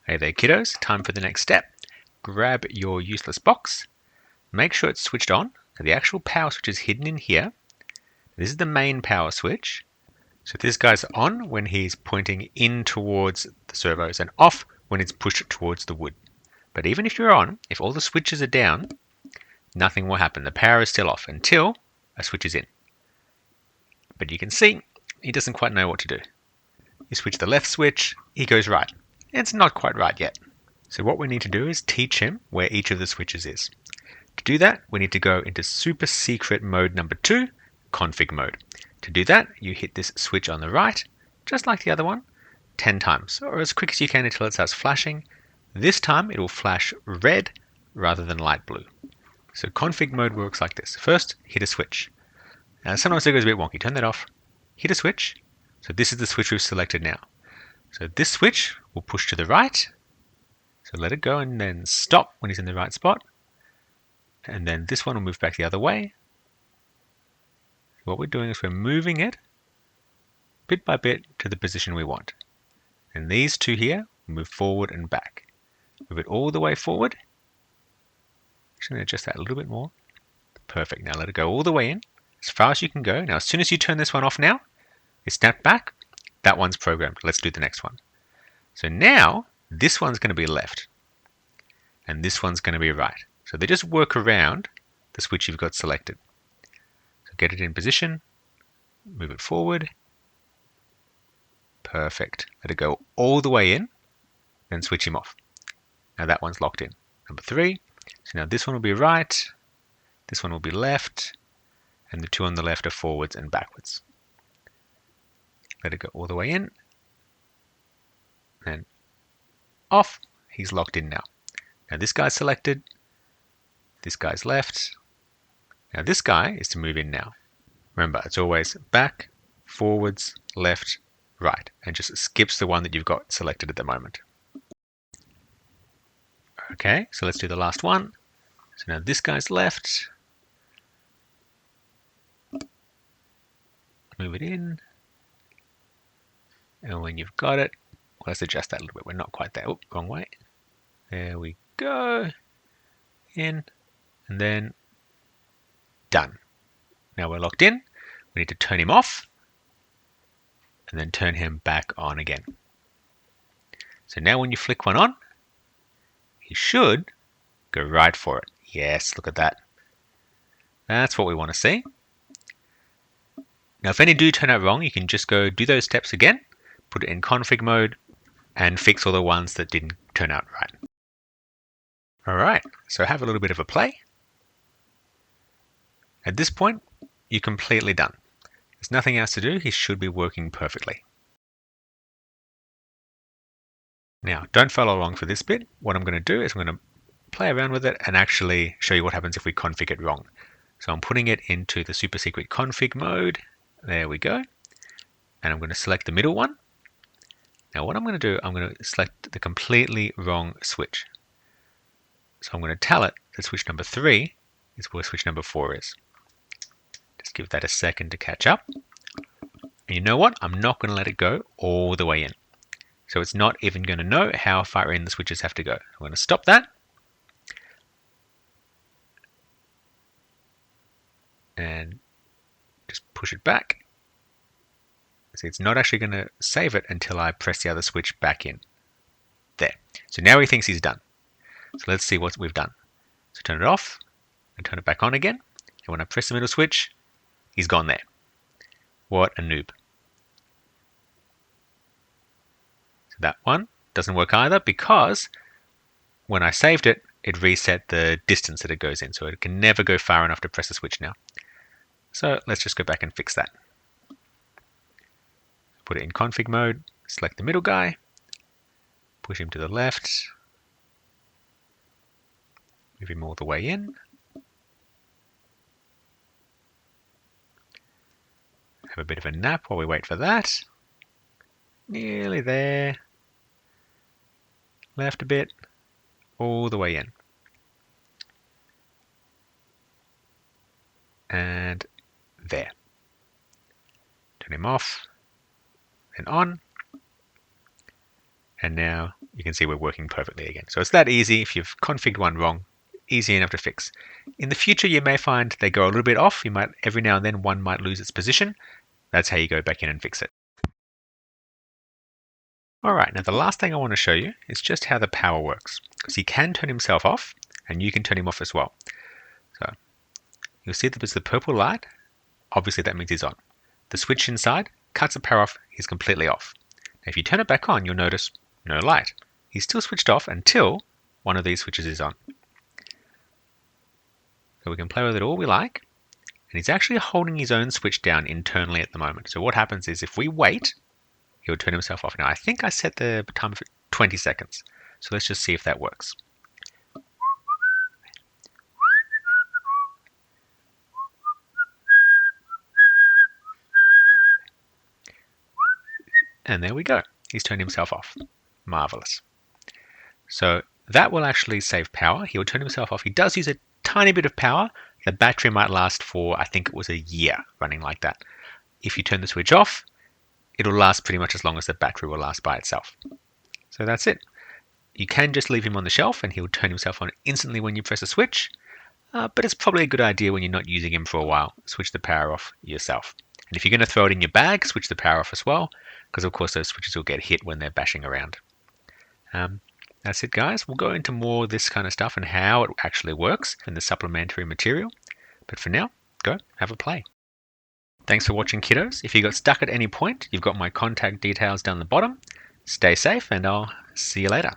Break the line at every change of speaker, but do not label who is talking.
Hey there kiddos, time for the next step. Grab your useless box, make sure it's switched on. So the actual power switch is hidden in here. This is the main power switch. So this guy's on when he's pointing in towards the servos and off when it's pushed towards the wood. But even if you're on, if all the switches are down, nothing will happen. The power is still off until a switch is in. But you can see he doesn't quite know what to do. You switch the left switch, he goes right. It's not quite right yet. So what we need to do is teach him where each of the switches is. To do that, we need to go into super secret mode number 2, config mode. To do that, you hit this switch on the right, just like the other one, 10 times, or as quick as you can until it starts flashing. This time it will flash red rather than light blue. So config mode works like this. First, hit a switch. Now sometimes it goes a bit wonky. Turn that off. Hit a switch. So this is the switch we've selected now. So this switch will push to the right. So let it go and then stop when he's in the right spot. And then this one will move back the other way. What we're doing is we're moving it bit by bit to the position we want. And these two here move forward and back. Move it all the way forward. Actually, I'm going to adjust that a little bit more. Perfect. Now let it go all the way in, as far as you can go. Now as soon as you turn this one off now, it snapped back. That one's programmed. Let's do the next one. So now this one's going to be left. And this one's going to be right. So they just work around the switch you've got selected. So get it in position, move it forward. Perfect. Let it go all the way in, then switch him off. Now that one's locked in. Number 3. So now this one will be right, this one will be left, and the two on the left are forwards and backwards. Let it go all the way in, and off. He's locked in now. Now this guy's selected, this guy's left. Now this guy is to move in now. Remember, it's always back, forwards, left, right, and just skips the one that you've got selected at the moment. Okay, so let's do the last one. So now this guy's left. Move it in. And when you've got it, let's adjust that a little bit. We're not quite there. Oh, wrong way. There we go. In. And then done. Now we're locked in. We need to turn him off. And then turn him back on again. So now when you flick one on, he should go right for it. Yes, look at that. That's what we want to see. Now if any do turn out wrong, you can just go do those steps again, put it in config mode, and fix all the ones that didn't turn out right. Alright, so have a little bit of a play. At this point, you're completely done. There's nothing else to do. He should be working perfectly. Now, don't follow along for this bit. What I'm going to do is I'm going to play around with it and actually show you what happens if we config it wrong. So I'm putting it into the super secret config mode. There we go. And I'm going to select the middle one. Now what I'm going to do, I'm going to select the completely wrong switch. So I'm going to tell it that switch number 3 is where switch number 4 is. Just give that a second to catch up. And you know what? I'm not going to let it go all the way in. So it's not even going to know how far in the switches have to go. I'm going to stop that. And just push it back. See, it's not actually going to save it until I press the other switch back in. There. So now he thinks he's done. So let's see what we've done. So turn it off and turn it back on again. And when I press the middle switch, he's gone there. What a noob. So that one doesn't work either because when I saved it, it reset the distance that it goes in. So it can never go far enough to press the switch now. So let's just go back and fix that. Put it in config mode, select the middle guy, push him to the left, move him all the way in. Have a bit of a nap while we wait for that. Nearly there. Left a bit, all the way in. And there. Turn him off, then on. And now you can see we're working perfectly again. So it's that easy. If you've configured one wrong, easy enough to fix. In the future, you may find they go a little bit off. You might, every now and then, one might lose its position. That's how you go back in and fix it. Alright, now the last thing I want to show you is just how the power works. Because he can turn himself off, and you can turn him off as well. So you'll see that there's the purple light. Obviously that means he's on. The switch inside cuts the power off, he's completely off. Now if you turn it back on, you'll notice no light. He's still switched off until one of these switches is on. So we can play with it all we like. And he's actually holding his own switch down internally at the moment. So what happens is if we wait, he'll turn himself off. Now I think I set the timer for 20 seconds. So let's just see if that works. And there we go. He's turned himself off. Marvelous. So that will actually save power. He'll turn himself off. He does use a tiny bit of power. The battery might last for, I think it was a year running like that. If you turn the switch off, it'll last pretty much as long as the battery will last by itself. So that's it. You can just leave him on the shelf and he'll turn himself on instantly when you press a switch. But it's probably a good idea when you're not using him for a while. Switch the power off yourself. And if you're going to throw it in your bag, switch the power off as well, because of course those switches will get hit when they're bashing around. That's it, guys. We'll go into more of this kind of stuff and how it actually works in the supplementary material. But for now, go have a play. Thanks for watching, kiddos. If you got stuck at any point, you've got my contact details down the bottom. Stay safe, and I'll see you later.